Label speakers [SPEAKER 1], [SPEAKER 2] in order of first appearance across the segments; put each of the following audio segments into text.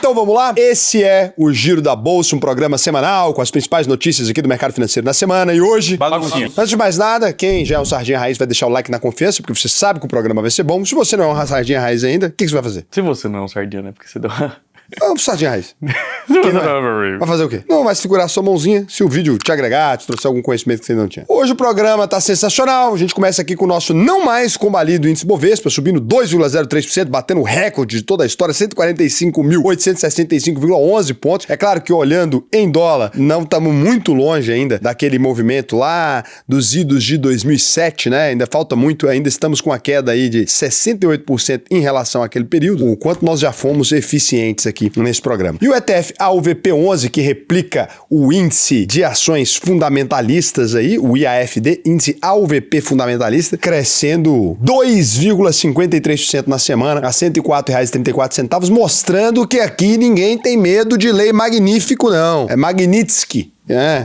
[SPEAKER 1] Então vamos lá? Esse é o Giro da Bolsa, um programa semanal com as principais notícias aqui do mercado financeiro na semana. E hoje, antes de mais nada, quem já é um sardinha raiz vai deixar o like na confiança, porque você sabe que o programa vai ser bom. Se você não é uma sardinha raiz ainda, o que você vai fazer?
[SPEAKER 2] Se você não é um sardinha, né? Porque você deu uma...
[SPEAKER 1] Sardinha raiz.
[SPEAKER 2] Vai
[SPEAKER 1] fazer o quê? Não, vai segurar a sua mãozinha se o vídeo te agregar, te trouxer algum conhecimento que você não tinha. Hoje o programa tá sensacional. A gente começa aqui com o nosso não mais combalido índice Bovespa, subindo 2,03%, batendo o recorde de toda a história, 145.865,11 pontos. É claro que olhando em dólar, não estamos muito longe ainda daquele movimento lá dos idos de 2007, né? Ainda falta muito, ainda estamos com a queda aí de 68% em relação àquele período, o quanto nós já fomos eficientes aqui nesse programa. E o ETF AUVP11, que replica o índice de ações fundamentalistas aí, o IAFD, índice AUVP fundamentalista, crescendo 2,53% na semana, a R$ 104,34, mostrando que aqui ninguém tem medo de lei magnífico, não. É Magnitsky.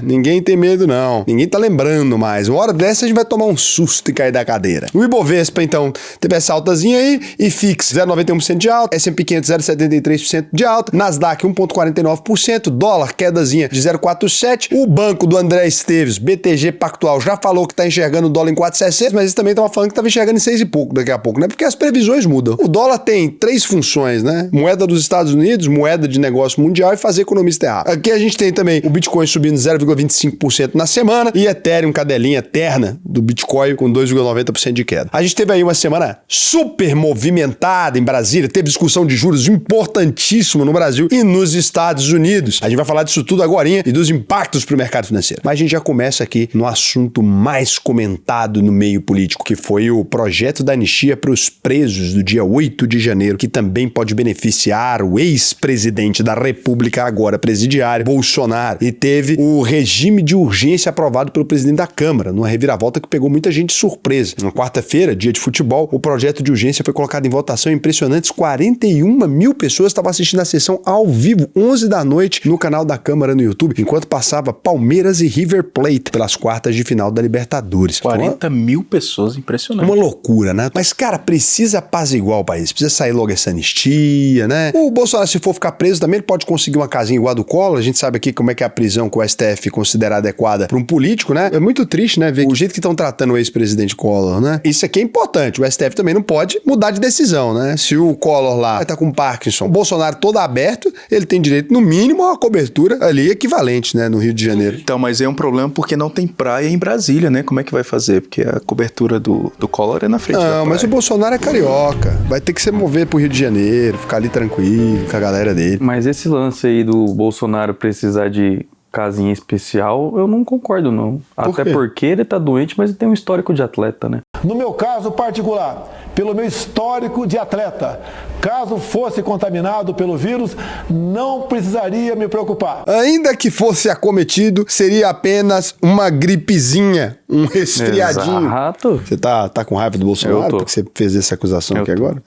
[SPEAKER 1] Ninguém tem medo não. Ninguém tá lembrando mais. Uma hora dessa a gente vai tomar um susto e cair da cadeira. O Ibovespa, então, teve essa altazinha aí, e FIX 0,91% de alta, S&P 500 0,73% de alta, Nasdaq 1,49%, dólar quedazinha de 0,47%. O banco do André Esteves, BTG Pactual, já falou que tá enxergando o dólar em 4,60, mas eles também tava falando que tava enxergando em 6 e pouco daqui a pouco, né? Porque as previsões mudam. O dólar tem 3 funções, né? Moeda dos Estados Unidos, moeda de negócio mundial e fazer economista errar. Aqui a gente tem também o Bitcoin subindo 0,25% na semana e Ethereum, cadelinha eterna do Bitcoin, com 2,90% de queda. A gente teve aí uma semana super movimentada em Brasília, teve discussão de juros importantíssimo no Brasil e nos Estados Unidos. A gente vai falar disso tudo agorinha e dos impactos para o mercado financeiro. Mas a gente já começa aqui no assunto mais comentado no meio político, que foi o projeto da anistia para os presos do dia 8 de janeiro, que também pode beneficiar o ex-presidente da República, agora presidiário, Bolsonaro, e teve o regime de urgência aprovado pelo presidente da Câmara, numa reviravolta que pegou muita gente de surpresa. Na quarta-feira, dia de futebol, o projeto de urgência foi colocado em votação. Impressionantes 41 mil pessoas estavam assistindo a sessão ao vivo, 11 da noite, no canal da Câmara no YouTube, enquanto passava Palmeiras e River Plate pelas quartas de final da Libertadores.
[SPEAKER 2] 40 mil pessoas, impressionante.
[SPEAKER 1] Uma loucura, né? Mas, cara, precisa apaziguar o país, precisa sair logo essa anistia, né? O Bolsonaro, se for ficar preso também, ele pode conseguir uma casinha igual a do Collor. A gente sabe aqui como é que é a prisão com o STF considerar adequada para um político, né? É muito triste, né? Ver o jeito que estão tratando o ex-presidente Collor, né? Isso aqui é importante. O STF também não pode mudar de decisão, né? Se o Collor lá tá com Parkinson, o Bolsonaro todo aberto, ele tem direito, no mínimo, a uma cobertura ali equivalente, né? No Rio de Janeiro.
[SPEAKER 3] Então, mas é um problema porque não tem praia em Brasília, né? Como é que vai fazer? Porque a cobertura do Collor é na frente da praia.
[SPEAKER 1] Não, mas o Bolsonaro é carioca. Vai ter que se mover pro Rio de Janeiro, ficar ali tranquilo com a galera dele.
[SPEAKER 2] Mas esse lance aí do Bolsonaro precisar de casinha especial, eu não concordo, não. Até porque ele tá doente, mas ele tem um histórico de atleta, né?
[SPEAKER 4] No meu caso particular, pelo meu histórico de atleta, caso fosse contaminado pelo vírus, não precisaria me preocupar.
[SPEAKER 1] Ainda que fosse acometido, seria apenas uma gripezinha, um resfriadinho.
[SPEAKER 2] Exato.
[SPEAKER 1] Você tá com raiva do Bolsonaro porque você fez essa acusação aqui agora?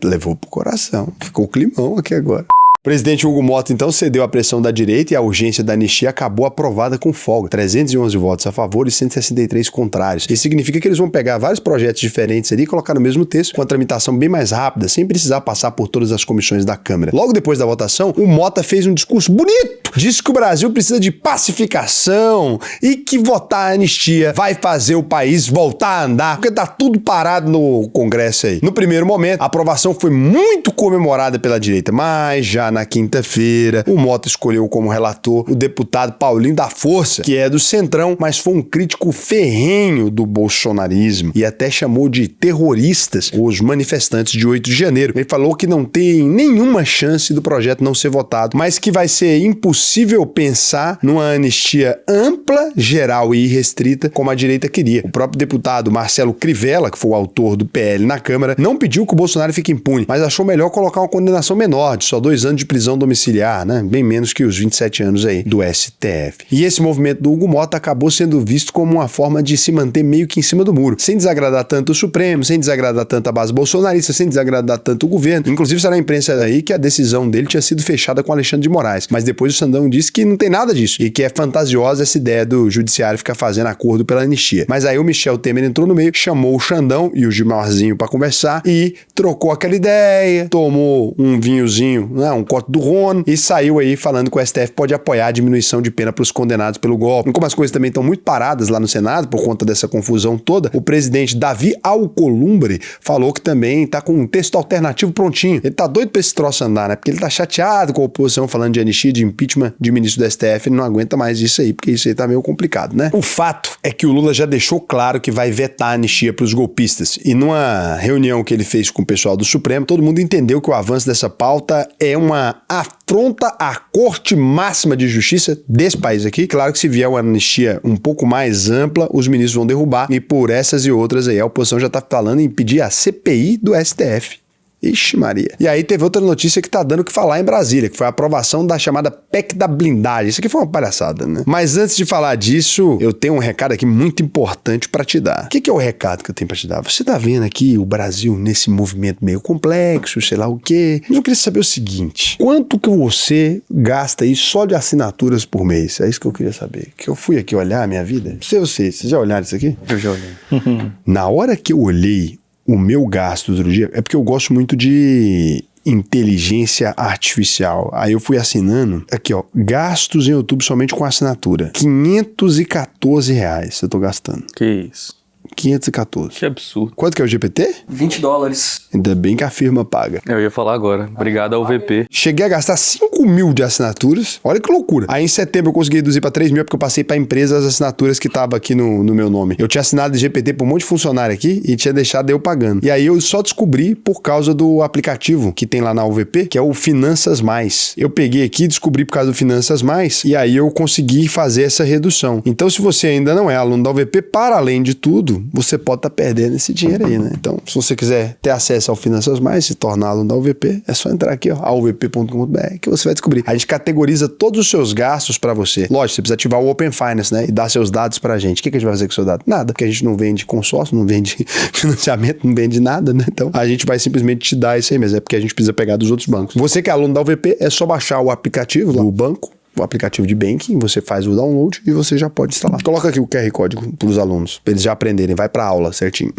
[SPEAKER 1] Levou pro coração. Ficou o climão aqui agora. O presidente Hugo Mota, então, cedeu à pressão da direita e a urgência da anistia acabou aprovada com folga. 311 votos a favor e 163 contrários. Isso significa que eles vão pegar vários projetos diferentes ali e colocar no mesmo texto, com a tramitação bem mais rápida, sem precisar passar por todas as comissões da Câmara. Logo depois da votação, o Mota fez um discurso bonito. Disse que o Brasil precisa de pacificação e que votar a anistia vai fazer o país voltar a andar, porque tá tudo parado no Congresso aí. No primeiro momento, a aprovação foi muito comemorada pela direita, mas já na quinta-feira, o Mota escolheu como relator o deputado Paulinho da Força, que é do Centrão, mas foi um crítico ferrenho do bolsonarismo e até chamou de terroristas os manifestantes de 8 de janeiro. Ele falou que não tem nenhuma chance do projeto não ser votado, mas que vai ser impossível pensar numa anistia ampla, geral e irrestrita como a direita queria. O próprio deputado Marcelo Crivella, que foi o autor do PL na Câmara, não pediu que o Bolsonaro fique impune, mas achou melhor colocar uma condenação menor, de só 2 anos de prisão domiciliar, né? Bem menos que os 27 anos aí do STF. E esse movimento do Hugo Mota acabou sendo visto como uma forma de se manter meio que em cima do muro, sem desagradar tanto o Supremo, sem desagradar tanto a base bolsonarista, sem desagradar tanto o governo. Inclusive, saiu na imprensa aí que a decisão dele tinha sido fechada com Alexandre de Moraes, mas depois o Xandão disse que não tem nada disso e que é fantasiosa essa ideia do judiciário ficar fazendo acordo pela anistia. Mas aí o Michel Temer entrou no meio, chamou o Xandão e o Gilmarzinho pra conversar e trocou aquela ideia, tomou um vinhozinho, né, um corte do Rony e saiu aí falando que o STF pode apoiar a diminuição de pena pros condenados pelo golpe. E como as coisas também estão muito paradas lá no Senado por conta dessa confusão toda, o presidente Davi Alcolumbre falou que também tá com um texto alternativo prontinho. Ele tá doido pra esse troço andar, né? Porque ele tá chateado com a oposição falando de anistia, de impeachment de ministro do STF, ele não aguenta mais isso aí, porque isso aí tá meio complicado, né? O fato é que o Lula já deixou claro que vai vetar a anistia pros golpistas. E numa reunião que ele fez com o pessoal do Supremo, todo mundo entendeu que o avanço dessa pauta é uma afronta à Corte Máxima de Justiça desse país aqui. Claro que se vier uma anistia um pouco mais ampla, os ministros vão derrubar, e por essas e outras aí a oposição já tá falando em pedir a CPI do STF. Ixi Maria. E aí teve outra notícia que tá dando o que falar em Brasília, que foi a aprovação da chamada PEC da blindagem. Isso aqui foi uma palhaçada, né? Mas antes de falar disso, eu tenho um recado aqui muito importante pra te dar. O que é o recado que eu tenho pra te dar? Você tá vendo aqui o Brasil nesse movimento meio complexo, sei lá o quê. Mas eu queria saber o seguinte, quanto que você gasta aí só de assinaturas por mês? É isso que eu queria saber. Que eu fui aqui olhar a minha vida. Vocês já olharam isso aqui?
[SPEAKER 2] Eu já olhei.
[SPEAKER 1] Na hora que eu olhei o meu gasto do outro dia, é porque eu gosto muito de inteligência artificial. Aí eu fui assinando, aqui ó, gastos em YouTube somente com assinatura. R$514 eu tô gastando.
[SPEAKER 2] Que isso?
[SPEAKER 1] 514.
[SPEAKER 2] Que absurdo.
[SPEAKER 1] Quanto que é o GPT?
[SPEAKER 5] $20.
[SPEAKER 1] Ainda bem que a firma paga.
[SPEAKER 2] Eu ia falar agora. Obrigado ao VP.
[SPEAKER 1] Cheguei a gastar 5 mil de assinaturas. Olha que loucura. Aí em setembro eu consegui reduzir pra 3 mil porque eu passei pra empresa as assinaturas que tava aqui no meu nome. Eu tinha assinado GPT por um monte de funcionário aqui e tinha deixado eu pagando. E aí eu só descobri por causa do aplicativo que tem lá na UVP, que é o Finanças Mais. Eu peguei aqui, descobri por causa do Finanças Mais e aí eu consegui fazer essa redução. Então se você ainda não é aluno da UVP, para além de tudo, você pode estar perdendo esse dinheiro aí, né? Então, se você quiser ter acesso ao Finanças Mais, se tornar aluno da UVP, é só entrar aqui, ó, auvp.com.br, que você vai descobrir. A gente categoriza todos os seus gastos pra você. Lógico, você precisa ativar o Open Finance, né? E dar seus dados pra gente. O que a gente vai fazer com seus dados? Nada, porque a gente não vende consórcio, não vende financiamento, não vende nada, né? Então, a gente vai simplesmente te dar isso aí mesmo. É porque a gente precisa pegar dos outros bancos. Você que é aluno da UVP, é só baixar o aplicativo do banco, o aplicativo de banking, você faz o download e você já pode instalar. Coloca aqui o QR Código para os alunos, para eles já aprenderem. Vai para aula certinho.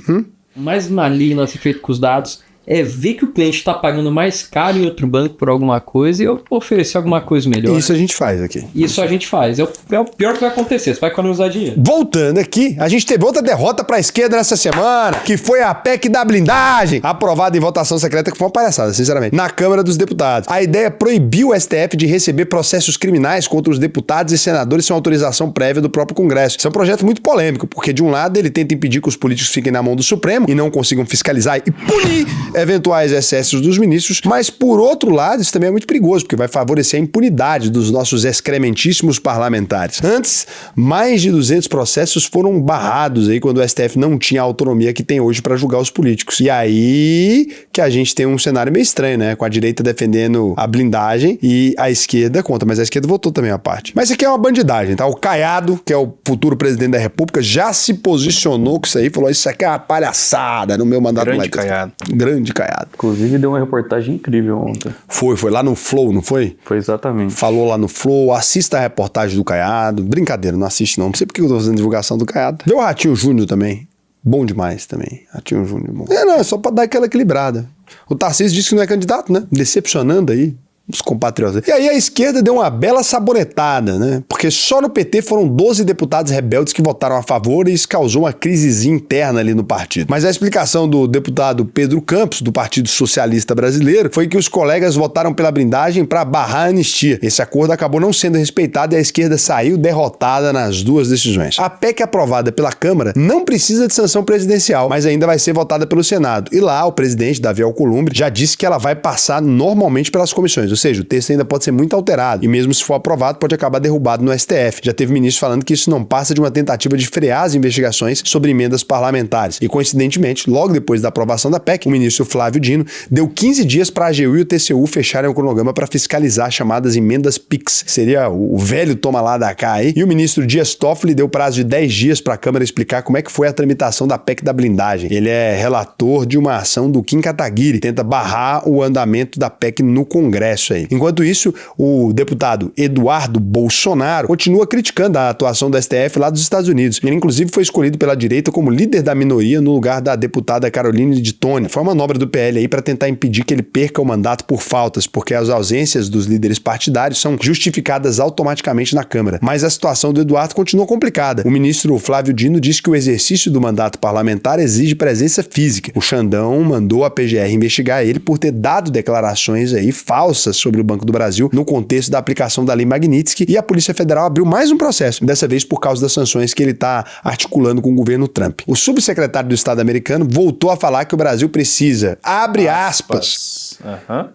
[SPEAKER 5] Mais maligno a ser feito com os dados é ver que o cliente está pagando mais caro em outro banco por alguma coisa e eu oferecer alguma coisa melhor.
[SPEAKER 1] Isso a gente faz aqui.
[SPEAKER 5] Isso a gente faz. É o pior que vai acontecer. Você vai economizar dinheiro.
[SPEAKER 1] Voltando aqui, a gente teve outra derrota pra esquerda nessa semana, que foi a PEC da blindagem, aprovada em votação secreta, que foi uma palhaçada, sinceramente, na Câmara dos Deputados. A ideia proibiu o STF de receber processos criminais contra os deputados e senadores sem autorização prévia do próprio Congresso. Isso é um projeto muito polêmico, porque de um lado ele tenta impedir que os políticos fiquem na mão do Supremo e não consigam fiscalizar e punir eventuais excessos dos ministros, mas por outro lado isso também é muito perigoso, porque vai favorecer a impunidade dos nossos excrementíssimos parlamentares. Antes, mais de 200 processos foram barrados aí quando o STF não tinha a autonomia que tem hoje para julgar os políticos. E aí que a gente tem um cenário meio estranho, né? Com a direita defendendo a blindagem e a esquerda contra, mas a esquerda votou também a parte. Mas isso aqui é uma bandidagem, tá? O Caiado, que é o futuro presidente da República, já se posicionou com isso aí, falou, isso aqui é uma palhaçada, no meu mandato.
[SPEAKER 3] Grande Caiado.
[SPEAKER 1] Grande Caiado.
[SPEAKER 2] Inclusive deu uma reportagem incrível ontem.
[SPEAKER 1] Foi lá no Flow, não foi?
[SPEAKER 2] Foi exatamente.
[SPEAKER 1] Falou lá no Flow, assista a reportagem do Caiado. Brincadeira, não assiste não. Não sei porque eu tô fazendo divulgação do Caiado. Vê o Ratinho Júnior também. Bom demais também. Ratinho Júnior bom. É só pra dar aquela equilibrada. O Tarcísio disse que não é candidato, né? Decepcionando aí os compatriotas. E aí a esquerda deu uma bela sabonetada, né? Porque só no PT foram 12 deputados rebeldes que votaram a favor e isso causou uma crisezinha interna ali no partido. Mas a explicação do deputado Pedro Campos, do Partido Socialista Brasileiro, foi que os colegas votaram pela blindagem para barrar a anistia. Esse acordo acabou não sendo respeitado e a esquerda saiu derrotada nas duas decisões. A PEC aprovada pela Câmara não precisa de sanção presidencial, mas ainda vai ser votada pelo Senado. E lá o presidente, Davi Alcolumbre, já disse que ela vai passar normalmente pelas comissões. Ou seja, o texto ainda pode ser muito alterado e mesmo se for aprovado pode acabar derrubado no STF. Já teve ministro falando que isso não passa de uma tentativa de frear as investigações sobre emendas parlamentares. E coincidentemente, logo depois da aprovação da PEC, o ministro Flávio Dino deu 15 dias para a AGU e o TCU fecharem o cronograma para fiscalizar as chamadas emendas PIX. Seria o velho toma lá da cá aí. E o ministro Dias Toffoli deu prazo de 10 dias para a Câmara explicar como é que foi a tramitação da PEC da blindagem. Ele é relator de uma ação do Kim Kataguiri, tenta barrar o andamento da PEC no Congresso. processo aí. Enquanto isso, o deputado Eduardo Bolsonaro continua criticando a atuação do STF lá dos Estados Unidos. Ele, inclusive, foi escolhido pela direita como líder da minoria no lugar da deputada Caroline de Tônia. Foi uma manobra do PL aí para tentar impedir que ele perca o mandato por faltas, porque as ausências dos líderes partidários são justificadas automaticamente na Câmara. Mas a situação do Eduardo continua complicada. O ministro Flávio Dino disse que o exercício do mandato parlamentar exige presença física. O Xandão mandou a PGR investigar ele por ter dado declarações aí falsas sobre o Banco do Brasil no contexto da aplicação da Lei Magnitsky, e a Polícia Federal abriu mais um processo, dessa vez por causa das sanções que ele está articulando com o governo Trump. O subsecretário do Estado americano voltou a falar que o Brasil precisa, abre aspas,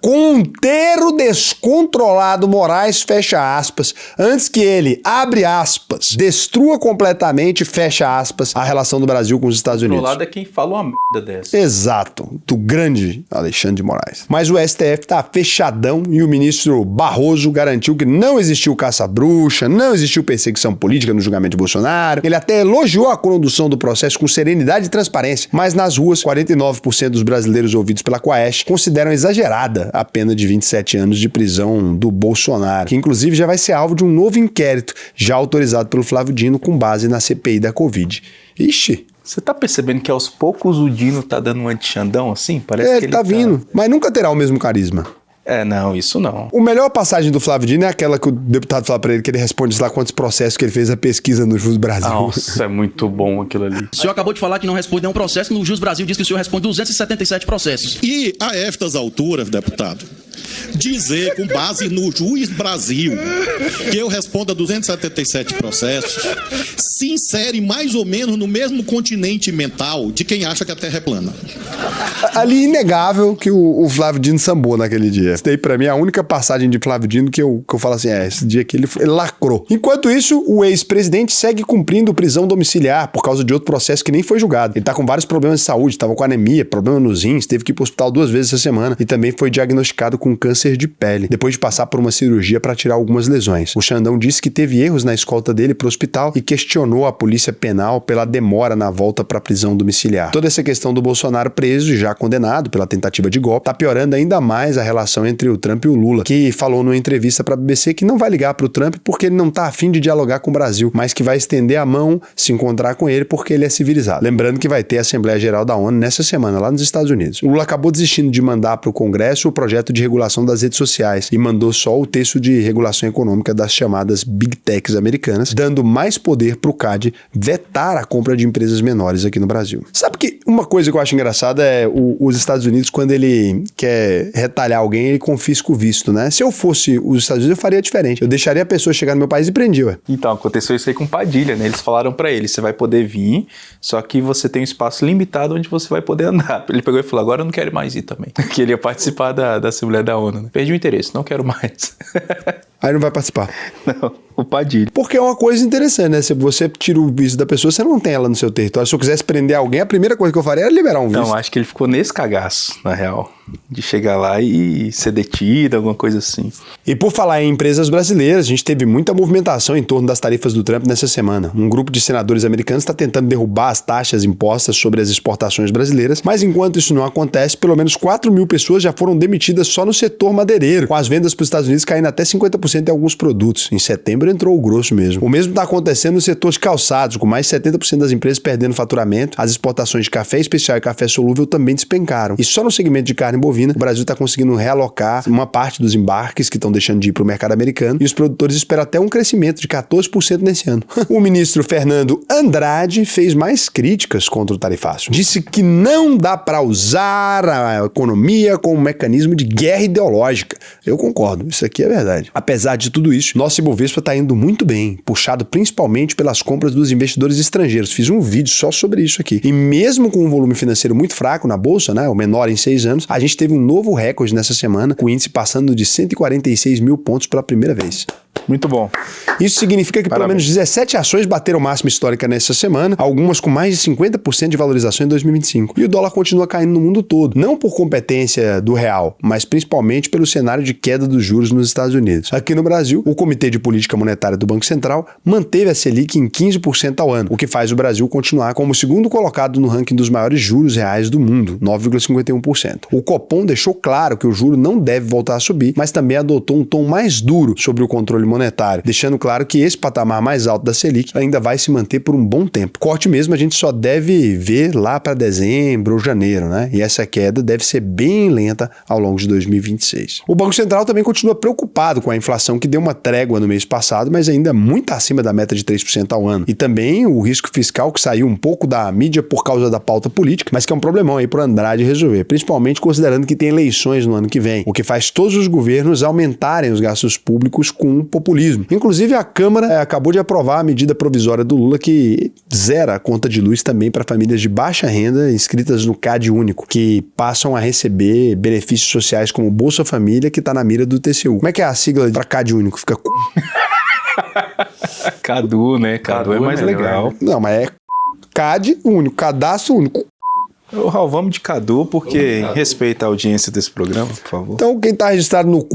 [SPEAKER 1] conter o descontrolado Moraes, fecha aspas, antes que ele, abre aspas, destrua completamente, fecha aspas, a relação do Brasil com os Estados Unidos.
[SPEAKER 3] Do lado é quem fala uma merda dessa.
[SPEAKER 1] Exato, do grande Alexandre de Moraes. Mas o STF tá fechadão e o ministro Barroso garantiu que não existiu caça-bruxa, não existiu perseguição política no julgamento de Bolsonaro. Ele até elogiou a condução do processo com serenidade e transparência, mas nas ruas, 49% dos brasileiros ouvidos pela Quaest consideram exagerada a pena de 27 anos de prisão do Bolsonaro, que inclusive já vai ser alvo de um novo inquérito, já autorizado pelo Flávio Dino com base na CPI da Covid. Ixi!
[SPEAKER 3] Você tá percebendo que aos poucos o Dino tá dando um anti-Xandão assim? Parece que
[SPEAKER 1] ele tá vindo, mas nunca terá o mesmo carisma.
[SPEAKER 3] Não, isso não.
[SPEAKER 1] O melhor passagem do Flávio Dino é aquela que o deputado fala pra ele que ele responde lá quantos processos que ele fez a pesquisa no Jus Brasil.
[SPEAKER 2] Nossa, é muito bom aquilo ali.
[SPEAKER 6] O senhor acabou de falar que não responde nenhum processo, no Jus Brasil diz que o senhor responde 277 processos.
[SPEAKER 7] E a estas alturas, deputado, dizer com base no Juiz Brasil que eu respondo a 277 processos se insere mais ou menos no mesmo continente mental de quem acha que a Terra é plana.
[SPEAKER 1] Ali, inegável que o Flávio Dino sambou naquele dia. Essa daí, pra mim, é a única passagem de Flávio Dino que eu falo assim, esse dia que ele lacrou. Enquanto isso, o ex-presidente segue cumprindo prisão domiciliar por causa de outro processo que nem foi julgado. Ele tá com vários problemas de saúde, tava com anemia, problema nos rins, teve que ir pro hospital 2 vezes essa semana e também foi diagnosticado com câncer de pele, depois de passar por uma cirurgia para tirar algumas lesões. O Xandão disse que teve erros na escolta dele pro hospital e questionou a polícia penal pela demora na volta pra prisão domiciliar. Toda essa questão do Bolsonaro preso e já condenado pela tentativa de golpe tá piorando ainda mais a relação entre o Trump e o Lula, que falou numa entrevista pra BBC que não vai ligar pro Trump porque ele não tá afim de dialogar com o Brasil, mas que vai estender a mão, se encontrar com ele porque ele é civilizado. Lembrando que vai ter a Assembleia Geral da ONU nessa semana, lá nos Estados Unidos. O Lula acabou desistindo de mandar pro Congresso o projeto de regulação das redes sociais e mandou só o texto de regulação econômica das chamadas Big Techs americanas, dando mais poder pro CAD vetar a compra de empresas menores aqui no Brasil. Sabe que uma coisa que eu acho engraçada é os Estados Unidos, quando ele quer retalhar alguém, ele confisca o visto, né? Se eu fosse os Estados Unidos, eu faria diferente. Eu deixaria a pessoa chegar no meu país e prendia, ué.
[SPEAKER 3] Então, aconteceu isso aí com Padilha, né? Eles falaram pra ele, você vai poder vir, só que você tem um espaço limitado onde você vai poder andar. Ele pegou e falou, agora eu não quero mais ir também. Que ele ia participar da Assembleia da ONU, né? Perdi o interesse, não quero mais.
[SPEAKER 1] Aí não vai participar.
[SPEAKER 3] Não, o Padilha.
[SPEAKER 1] Porque é uma coisa interessante, né? Se você tira o visto da pessoa, você não tem ela no seu território. Se eu quisesse prender alguém, a primeira coisa que eu faria era liberar um visto.
[SPEAKER 3] Não, acho que ele ficou nesse cagaço, na real. De chegar lá e ser detido, alguma coisa assim.
[SPEAKER 1] E por falar em empresas brasileiras, a gente teve muita movimentação em torno das tarifas do Trump nessa semana. Um grupo de senadores americanos está tentando derrubar as taxas impostas sobre as exportações brasileiras, mas enquanto isso não acontece, pelo menos 4 mil pessoas já foram demitidas só no setor madeireiro, com as vendas para os Estados Unidos caindo até 50% em alguns produtos. Em setembro entrou o grosso mesmo. O mesmo está acontecendo no setor de calçados, com mais de 70% das empresas perdendo faturamento. As exportações de café especial e café solúvel também despencaram. E só no segmento de carne bovina, o Brasil está conseguindo realocar uma parte dos embarques que estão deixando de ir para o mercado americano e os produtores esperam até um crescimento de 14% nesse ano. O ministro Fernando Andrade fez mais críticas contra o tarifácio. Disse que não dá para usar a economia como um mecanismo de guerra ideológica. Eu concordo, isso aqui é verdade. Apesar de tudo isso, nosso Ibovespa está indo muito bem, puxado principalmente pelas compras dos investidores estrangeiros. Fiz um vídeo só sobre isso aqui. E mesmo com um volume financeiro muito fraco na bolsa, né, o menor em 6 anos, a gente teve um novo recorde nessa semana, com o índice passando de 146 mil pontos pela primeira vez.
[SPEAKER 3] Muito bom.
[SPEAKER 1] Isso significa que pelo menos 17 ações bateram máxima histórica nessa semana, algumas com mais de 50% de valorização em 2025. E o dólar continua caindo no mundo todo, não por competência do real, mas principalmente pelo cenário de queda dos juros nos Estados Unidos. Aqui no Brasil, o Comitê de Política Monetária do Banco Central manteve a Selic em 15% ao ano, o que faz o Brasil continuar como o segundo colocado no ranking dos maiores juros reais do mundo, 9,51%. O Copom deixou claro que o juro não deve voltar a subir, mas também adotou um tom mais duro sobre o controle monetário, deixando claro que esse patamar mais alto da Selic ainda vai se manter por um bom tempo. Corte mesmo a gente só deve ver lá para dezembro ou janeiro, né? E essa queda deve ser bem lenta ao longo de 2026. O Banco Central também continua preocupado com a inflação que deu uma trégua no mês passado, mas ainda muito acima da meta de 3% ao ano. E também o risco fiscal que saiu um pouco da mídia por causa da pauta política, mas que é um problemão aí para o Andrade resolver, principalmente considerando que tem eleições no ano que vem, o que faz todos os governos aumentarem os gastos públicos com o populismo. Inclusive a Câmara acabou de aprovar a medida provisória do Lula que zera a conta de luz também para famílias de baixa renda inscritas no CAD único, que passam a receber benefícios sociais como Bolsa Família, que está na mira do TCU. Como é que é a sigla para CAD único? Fica
[SPEAKER 3] Cadu, né? Cadu é mais legal.
[SPEAKER 1] Não, mas é CAD único, cadastro único.
[SPEAKER 3] Ô, Raul, vamos de Cadu, porque respeita a audiência desse programa, por favor.
[SPEAKER 1] Então, quem tá registrado no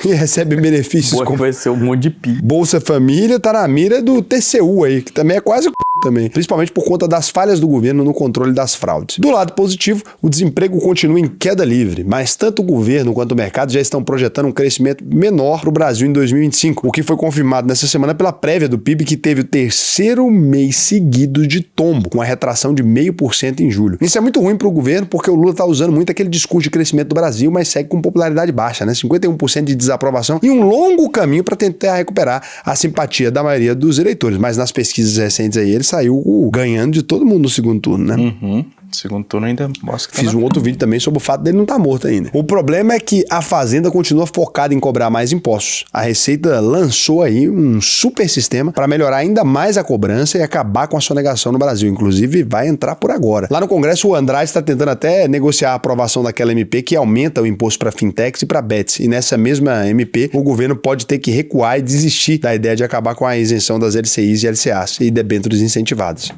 [SPEAKER 1] e recebe benefícios
[SPEAKER 2] como vai ser um monte de pi.
[SPEAKER 1] Bolsa Família, tá na mira do TCU aí, que também é quase também, principalmente por conta das falhas do governo no controle das fraudes. Do lado positivo, o desemprego continua em queda livre, mas tanto o governo quanto o mercado já estão projetando um crescimento menor para o Brasil em 2025, o que foi confirmado nessa semana pela prévia do PIB, que teve o terceiro mês seguido de tombo, com a retração de 0,5% em julho. Isso é muito ruim para o governo, porque o Lula está usando muito aquele discurso de crescimento do Brasil, mas segue com popularidade baixa, né? 51% de desaprovação e um longo caminho para tentar recuperar a simpatia da maioria dos eleitores. Mas nas pesquisas recentes aí, ele saiu ganhando de todo mundo no segundo turno, né?
[SPEAKER 3] Uhum. Segundo turno ainda mostra que
[SPEAKER 1] Fiz um outro vídeo também sobre o fato dele não estar morto ainda. O problema é que a Fazenda continua focada em cobrar mais impostos. A Receita lançou aí um super sistema para melhorar ainda mais a cobrança e acabar com a sonegação no Brasil. Inclusive, vai entrar por agora. Lá no Congresso, o Andrade está tentando até negociar a aprovação daquela MP que aumenta o imposto para fintechs e para bets. E nessa mesma MP, o governo pode ter que recuar e desistir da ideia de acabar com a isenção das LCIs e LCAs e debêntures incentivadas.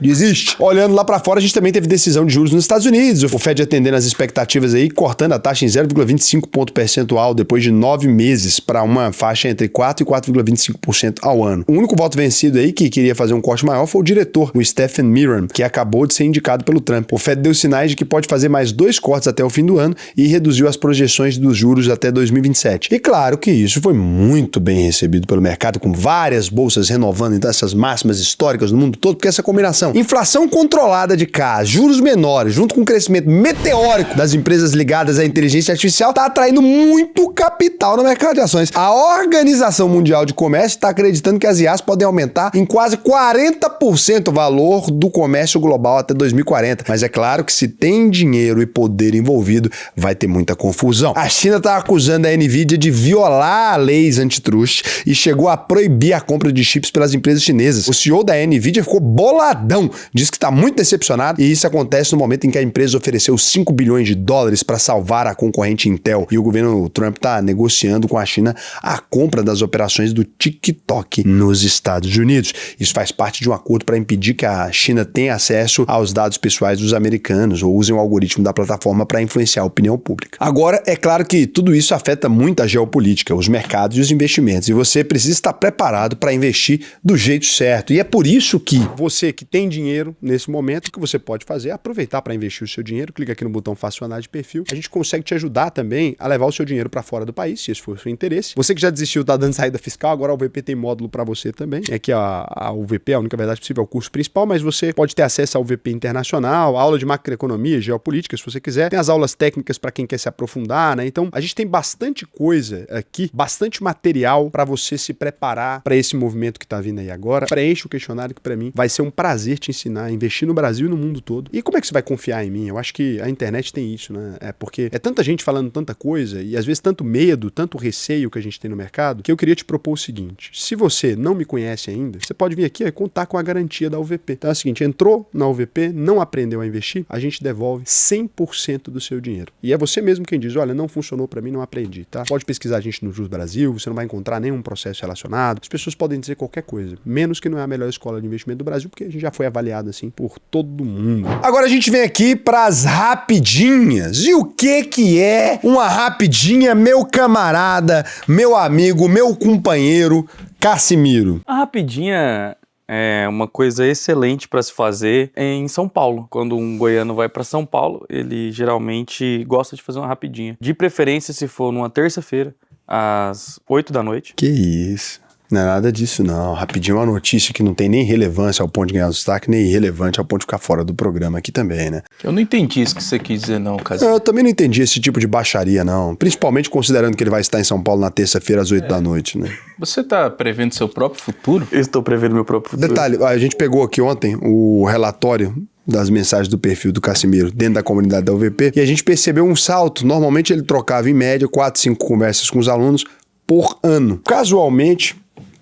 [SPEAKER 1] Desiste. Olhando lá para fora, a gente também teve decisão de juros nos Estados Unidos. O Fed atendendo as expectativas aí, cortando a taxa em 0,25 ponto percentual depois de 9 meses para uma faixa entre 4% e 4,25% ao ano. O único voto vencido aí que queria fazer um corte maior foi o diretor, o Stephen Miran, que acabou de ser indicado pelo Trump. O Fed deu sinais de que pode fazer mais 2 cortes até o fim do ano e reduziu as projeções dos juros até 2027. E claro que isso foi muito bem recebido pelo mercado, com várias bolsas renovando então, essas máximas históricas no mundo todo, porque essa combinação inflação controlada de casa, juros menores, junto com o crescimento meteórico das empresas ligadas à inteligência artificial, está atraindo muito capital no mercado de ações. A Organização Mundial de Comércio está acreditando que as IAs podem aumentar em quase 40% o valor do comércio global até 2040. Mas é claro que se tem dinheiro e poder envolvido, vai ter muita confusão. A China está acusando a Nvidia de violar leis antitruste e chegou a proibir a compra de chips pelas empresas chinesas. O CEO da Nvidia ficou boladão, diz que está muito decepcionado e isso acontece no momento em que a empresa ofereceu 5 bilhões de dólares para salvar a concorrente Intel e o governo Trump está negociando com a China a compra das operações do TikTok nos Estados Unidos. Isso faz parte de um acordo para impedir que a China tenha acesso aos dados pessoais dos americanos ou use o algoritmo da plataforma para influenciar a opinião pública. Agora, é claro que tudo isso afeta muito a geopolítica, os mercados e os investimentos e você precisa estar preparado para investir do jeito certo. E é por isso que você que tem dinheiro nesse momento, o que você pode fazer é aproveitar para investir o seu dinheiro, clica aqui no botão Facionar de Perfil, a gente consegue te ajudar também a levar o seu dinheiro para fora do país, se esse for o seu interesse. Você que já desistiu, tá dando saída fiscal, agora a UVP tem módulo para você também, é que a UVP, a única verdade possível, é o curso principal, mas você pode ter acesso à UVP internacional, aula de macroeconomia, geopolítica, se você quiser, tem as aulas técnicas para quem quer se aprofundar, né? Então, a gente tem bastante coisa aqui, bastante material para você se preparar para esse movimento que tá vindo aí agora. Preenche o questionário que para mim vai ser um prazer te ensinar a investir no Brasil e no mundo todo. E como é que você vai confiar em mim? Eu acho que a internet tem isso, né? É porque é tanta gente falando tanta coisa e às vezes tanto medo, tanto receio que a gente tem no mercado, que eu queria te propor o seguinte: se você não me conhece ainda, você pode vir aqui e contar com a garantia da UVP. Então é o seguinte, entrou na UVP, não aprendeu a investir, a gente devolve 100% do seu dinheiro. E é você mesmo quem diz, olha, não funcionou pra mim, não aprendi, tá? Pode pesquisar a gente no Jus Brasil, você não vai encontrar nenhum processo relacionado. As pessoas podem dizer qualquer coisa, menos que não é a melhor escola de investimento do Brasil, porque a gente já foi avaliado assim por todo mundo. Agora a gente vem aqui pras rapidinhas. E o que é uma rapidinha, meu camarada, meu amigo, meu companheiro Cassimiro?
[SPEAKER 2] A rapidinha é uma coisa excelente para se fazer em São Paulo. Quando um goiano vai para São Paulo, ele geralmente gosta de fazer uma rapidinha. De preferência, se for numa terça-feira, às 8 da noite.
[SPEAKER 1] Que isso? Não é nada disso, não. Rapidinho é uma notícia que não tem nem relevância ao ponto de ganhar destaque, nem irrelevante ao ponto de ficar fora do programa aqui também, né?
[SPEAKER 3] Eu não entendi isso que você quis dizer, não, Casimiro.
[SPEAKER 1] Eu também não entendi esse tipo de baixaria, não. Principalmente considerando que ele vai estar em São Paulo na terça-feira às 8 da noite, né?
[SPEAKER 3] Você tá prevendo seu próprio futuro?
[SPEAKER 2] Eu estou prevendo meu próprio futuro.
[SPEAKER 1] Detalhe, a gente pegou aqui ontem o relatório das mensagens do perfil do Cassimiro dentro da comunidade da UVP e a gente percebeu um salto. Normalmente ele trocava em média 4, 5 conversas com os alunos por ano. Casualmente,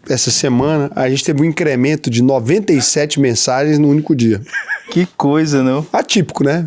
[SPEAKER 1] essa semana, a gente teve um incremento de 97 mensagens no único dia.
[SPEAKER 3] Que coisa, não?
[SPEAKER 1] Atípico, né?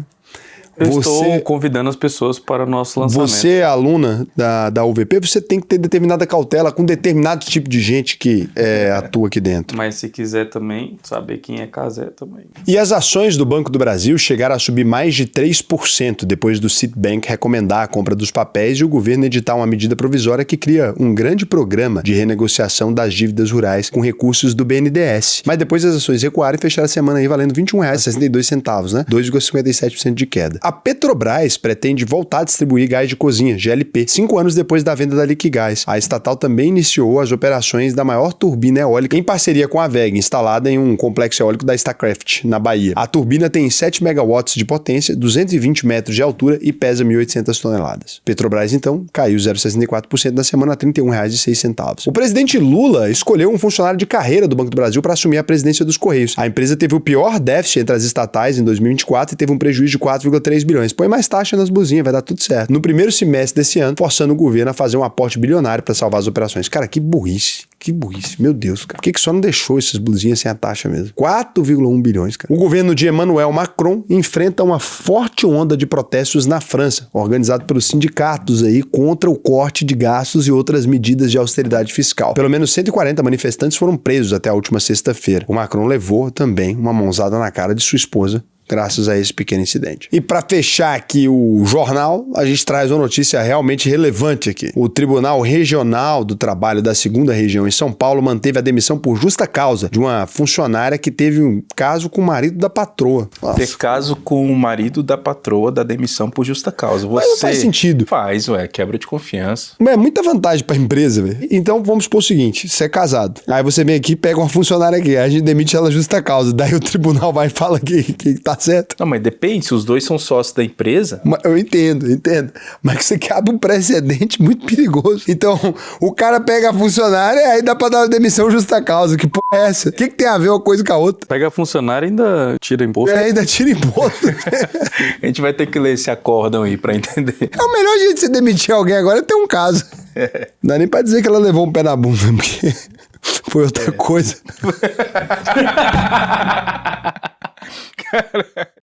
[SPEAKER 2] Eu estou convidando as pessoas para o nosso lançamento.
[SPEAKER 1] Você é aluna da UVP, você tem que ter determinada cautela com determinado tipo de gente que atua aqui dentro.
[SPEAKER 2] Mas se quiser também saber quem é Casé também.
[SPEAKER 1] E as ações do Banco do Brasil chegaram a subir mais de 3% depois do Citibank recomendar a compra dos papéis e o governo editar uma medida provisória que cria um grande programa de renegociação das dívidas rurais com recursos do BNDES. Mas depois as ações recuaram e fecharam a semana aí valendo R$ 21,62, né? 2,57% de queda. A Petrobras pretende voltar a distribuir gás de cozinha, GLP, 5 anos depois da venda da Liquigás. A estatal também iniciou as operações da maior turbina eólica em parceria com a WEG, instalada em um complexo eólico da Starcraft, na Bahia. A turbina tem 7 megawatts de potência, 220 metros de altura e pesa 1.800 toneladas. Petrobras, então, caiu 0,64% na semana a R$ 31,06. O presidente Lula escolheu um funcionário de carreira do Banco do Brasil para assumir a presidência dos Correios. A empresa teve o pior déficit entre as estatais em 2024 e teve um prejuízo de 4,3 bilhões. Põe mais taxa nas blusinhas, vai dar tudo certo. No primeiro semestre desse ano, forçando o governo a fazer um aporte bilionário para salvar as operações. Cara, que burrice. Que burrice. Meu Deus, cara. Por que só não deixou essas blusinhas sem a taxa mesmo? 4,1 bilhões, cara. O governo de Emmanuel Macron enfrenta uma forte onda de protestos na França, organizado pelos sindicatos aí contra o corte de gastos e outras medidas de austeridade fiscal. Pelo menos 140 manifestantes foram presos até a última sexta-feira. O Macron levou também uma mãozada na cara de sua esposa, graças a esse pequeno incidente. E para fechar aqui o jornal, a gente traz uma notícia realmente relevante aqui. O Tribunal Regional do Trabalho da 2ª Região em São Paulo manteve a demissão por justa causa de uma funcionária que teve um caso com o marido da patroa. Nossa.
[SPEAKER 3] Ter caso com o marido da patroa da demissão por justa causa.
[SPEAKER 1] Mas não faz sentido.
[SPEAKER 3] Faz, quebra de confiança.
[SPEAKER 1] Mas é muita vantagem pra empresa, velho. Então vamos supor o seguinte, você é casado, aí você vem aqui, pega uma funcionária aqui, aí a gente demite ela justa causa, daí o tribunal vai e fala que tá certo.
[SPEAKER 3] Não, mas depende, se os dois são sócios da empresa...
[SPEAKER 1] Eu entendo. Mas que você abre um precedente muito perigoso. Então, o cara pega a funcionária, aí dá pra dar uma demissão justa causa. Que porra é essa? O que tem a ver uma coisa com a outra?
[SPEAKER 2] Pega a funcionária e ainda tira imposto.
[SPEAKER 1] Ainda tira imposto.
[SPEAKER 3] A gente vai ter que ler esse acórdão aí pra entender.
[SPEAKER 1] É o melhor jeito de você demitir alguém agora é ter um caso. Não dá nem pra dizer que ela levou um pé na bunda, porque foi outra coisa.
[SPEAKER 3] Cara...